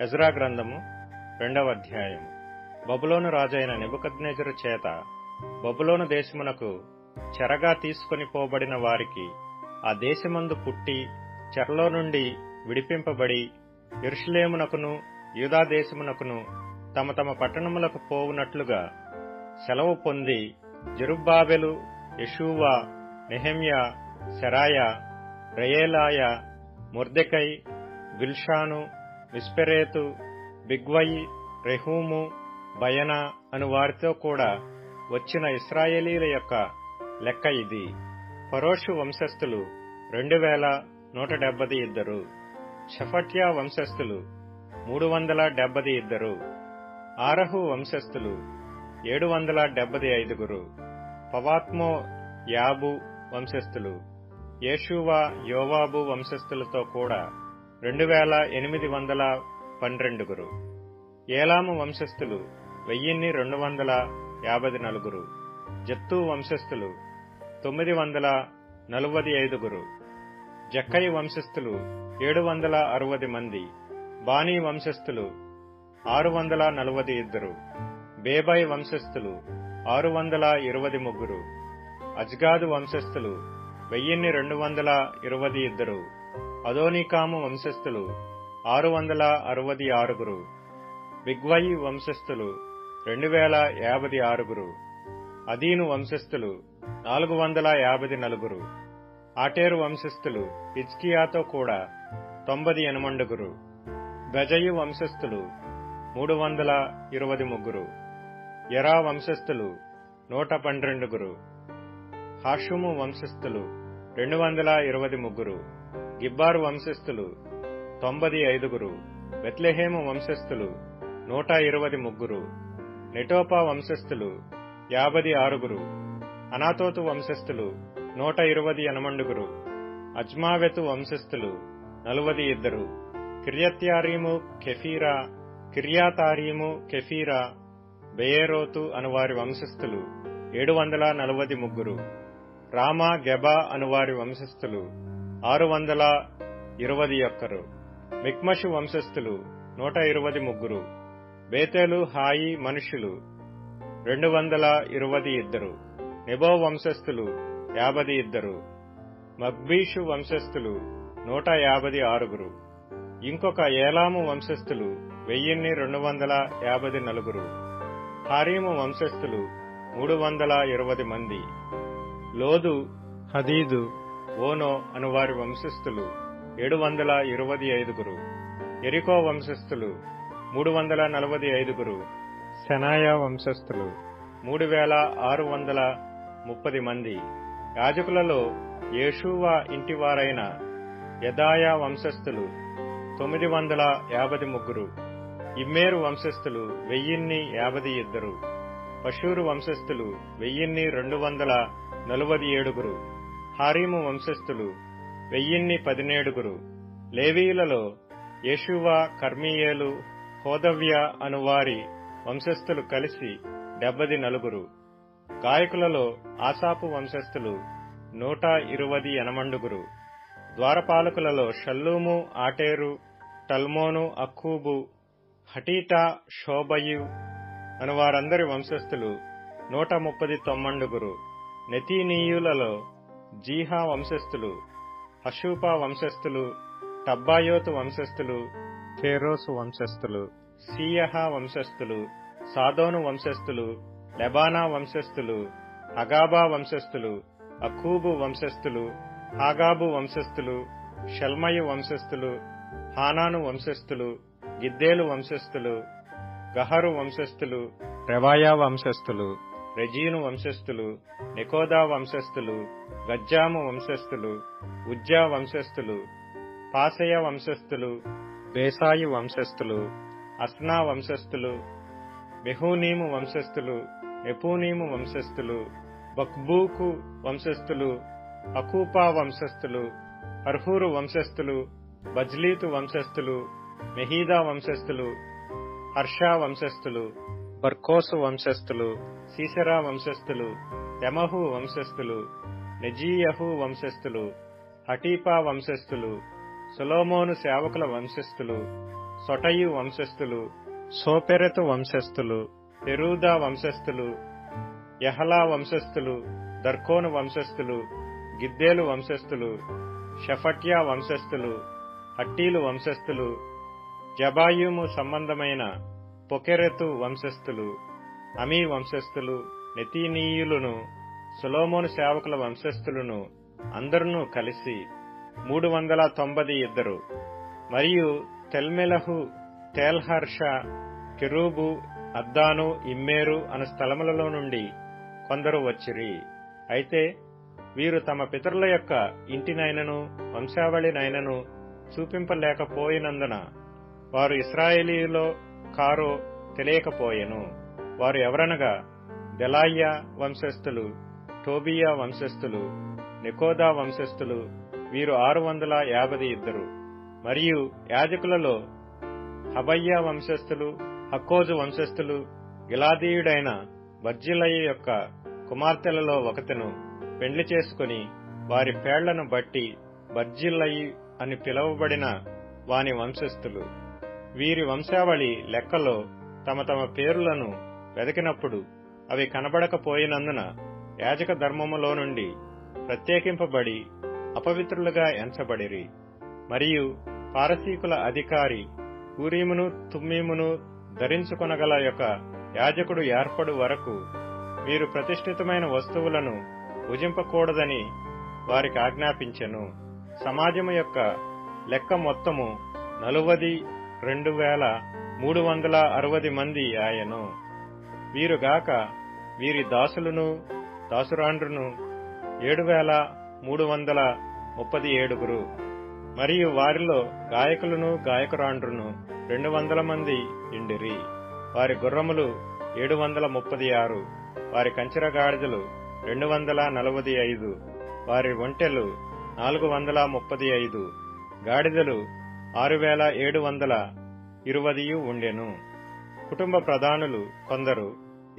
Ezra గ్రంథము 2వ అధ్యాయము. బబులోను రాజైన నెబుకద్నెజరు చేత బబులోను దేశమునకు చెరగా తీసుకొని పోబడిన వారికి ఆ దేశమందు పుట్టి చెరలో నుండి విడిపింపబడి యెరూషలేమునకును యూదా దేశమునకును తమ తమ పట్టణములకు పోవునట్లుగా సెలవు పొంది జెరుబ్బాబెలు, యెషూవ, నెహెమ్యా, సెరాయా, రెయేలాయ, మొర్దెకై, బిల్షాను, మిస్పెరేతు, బిగ్వయి, రెహూము, బయనా అను వారితో కూడా వచ్చిన ఇశ్రాయేలీల యొక్క లెక్క ఇది. పరోషు వంశస్థులు 2172, షఫట్యా వంశస్థులు 372, ఆరహు వంశస్థులు 775, పవాత్మో యాబు వంశస్థులు, యేషూవ, యోవాబు వంశస్థులతో కూడా 2812, ఏలాము వంశస్థులు 1254, జత్తు వంశస్థులు 945, జక్కై వంశస్థులు 760 మంది, బానీ వంశస్థులు 642, బేబై వంశస్థులు 623, అజ్గాదు వంశస్థులు 1222, అదోనికాము వంశస్థులు 666, బిగ్వయి వంశస్థులు 2056, అదీను వంశస్థులు 454, ఆటేరు వంశస్థులు హిజ్కియాతో కూడా 98, గజయు వంశస్థులు 323, యరా వంశస్థులు 112, హాషుము వంశస్థులు 223, గిబ్బారు వంశస్థులు 95, బెత్లెహేము వంశస్థులు 123, నెటోపా వంశస్థులు 56, అనాతోతు వంశస్థులు 128, అజ్మావెతు వంశస్థులు 42, కిర్యాతారీము, కెఫీరా, బెయేరోతు అనువారి వంశస్థులు 743, రామా, గెబా అనువారి వంశస్థులు 621, మిక్మషు వంశస్థులు 123, బేతేలు, హాయి మనుషులు 222, నెబో వంశస్థులు 52, మగ్బీషు వంశస్థులు 156, ఇంకొక ఏలాము వంశస్థులు 1254, హారీము వంశస్థులు 320 మంది, లోదు, హదీదు, ఓనో అనువారి వంశస్థులు 725, ఎరికో వంశస్థులు 345, సెనాయా వంశస్థులు 3630 మంది, యాజకులలో యేషూవ ఇంటివారైన యెదాయా వంశస్థులు 953, ఇమ్మేరు వంశస్థులు 1052, పషూరు వంశస్థులు 1247, హారీము వంశస్థులు 1017, లేవీయులలో యేషూవ, కర్మీయేలు, హోదవ్య అనువారి వంశస్థులు కలిసి 74, గాయకులలో ఆసాపు వంశస్థులు 128, ద్వారపాలకులలో షల్లూము, ఆటేరు, టల్మోను, అక్కూబు, హటీటా, షోబయు అనువారందరి వంశస్థులు 139, నెతీనీయులలో జీహా వంశస్థులు, హషూపా వంశస్థులు, టబ్బాయోతు వంశస్థులు, ఫేరోసు వంశస్థులు, సీయహా వంశస్థులు, సాదోను వంశస్థులు, లెబానా వంశస్థులు, హగాబా వంశస్థులు, అక్కూబు వంశస్థులు, హాగాబు వంశస్థులు, షల్మయు వంశస్థులు, హానాను వంశస్థులు, గిద్దేలు వంశస్థులు, గహరు వంశస్థులు, రెవాయా వంశస్థులు, రెజీను వంశస్థులు, నెకోదా వంశస్థులు, గజ్జాము వంశస్థులు, ఉజ్జా వంశస్థులు, పాసెయ వంశస్థులు, బేసాయి వంశస్థులు, అస్నా వంశస్థులు, మెహూనీము వంశస్థులు, నెపూనీము వంశస్థులు, బక్బూకు వంశస్థులు, అకూపా వంశస్థులు, హర్హూరు వంశస్థులు, బజ్లీతు వంశస్థులు, మెహీదా వంశస్థులు, హర్షా వంశస్థులు, బర్కోసు వంశస్థులు, సీసెరా వంశస్థులు, యమహు వంశస్థులు, నెజీయహు వంశస్థులు, హటీపా వంశస్థులు, సొలొమోను సేవకుల వంశస్థులు, సొటయు వంశస్థులు, సోపెరెతు వంశస్థులు, పెరూదా వంశస్థులు, యహలా వంశస్థులు, దర్కోను వంశస్థులు, గిద్దేలు వంశస్థులు, షఫట్యా వంశస్థులు, హట్టీలు వంశస్థులు, జబాయుము సంబంధమైన పొకెరెతు వంశస్థులు, అమీ వంశస్థులు, నెతీనీయులను, సొలొమోను సేవకుల వంశస్థులను అందరును కలిసి 392. మరియు తెల్మెలహు, తేల్హర్ష, కెరూబు, అద్దాను, ఇమ్మేరు అను స్థలములలో నుండి కొందరు వచ్చిరి. అయితే వీరు తమ పితరుల యొక్క ఇంటినైనను వంశావళినైనను చూపింపలేకపోయినందున వారు ఇశ్రాయేలీయులో కారో తెలియకపోయెను. వారు ఎవరనగా దెలాయ్యా వంశస్థులు, టోబియా వంశస్థులు, నెకోదా వంశస్థులు, వీరు 652. మరియు యాజకులలో హబయ్యా వంశస్థులు, హక్కోజు వంశస్థులు, గిలాదీయుడైన బర్జిల్లయి యొక్క కుమార్తెలలో ఒకతెను పెండ్లి చేసుకుని వారి పేళ్లను బట్టి బర్జిల్లయి అని పిలువబడిన వాని వంశస్థులు. వీరి వంశావళి లెక్కలో తమ తమ పేరులను వెదకినప్పుడు అవి కనబడకపోయినందున యాజక ధర్మములో నుండి ప్రత్యేకింపబడి అపవిత్రులుగా ఎంచబడిరి. మరియు పారసీకుల అధికారి ఊరీమును తుమ్మీమును ధరించుకొనగల యొక్క యాజకుడు ఏర్పడు వరకు వీరు ప్రతిష్ఠితమైన వస్తువులను భుజింపకూడదని వారికి ఆజ్ఞాపించెను. సమాజము యొక్క లెక్క మొత్తము 42,360 మంది ఆయను. వీరుగాక వీరి దాసులను దాసురాండ్రును 7,337. మరియు వారిలో గాయకులను గాయకురాండ్రును 200 మంది ఇండిరి. వారి గుర్రములు 736, వారి కంచెర గాడిదలు 245, వారి ఒంటెలు 435, గాడిదలు 6,720 ఉండెను. కుటుంబ ప్రధానులు కొందరు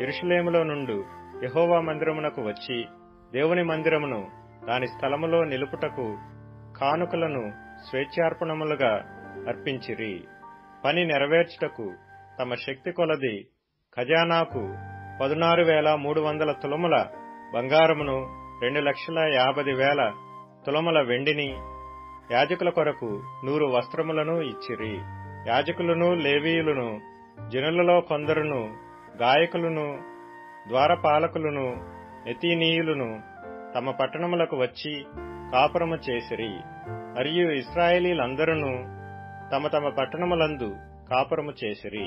యెరూషలేములో నుండి యెహోవా మందిరమునకు వచ్చి దేవుని మందిరమును దాని స్థలములో నిలుపుటకు కానుకలను స్వేచ్ఛార్పణములుగా అర్పించిరి. పని నెరవేర్చుటకు తమ శక్తి కొలది ఖజానాకు 16,300 తులముల బంగారమును 2,50,000 తులముల వెండిని, యాజకుల కొరకు 100 వస్త్రములను ఇచ్చిరి. యాజకులను లేవీయులను జనులలో కొందరును గాయకులను ద్వారపాలకులను నెతీనీయులను తమ పట్టణములకు వచ్చి కాపురము చేసిరి. మరియు ఇశ్రాయేలీలందరూ తమ తమ పట్టణములందు కాపురము చేసిరి.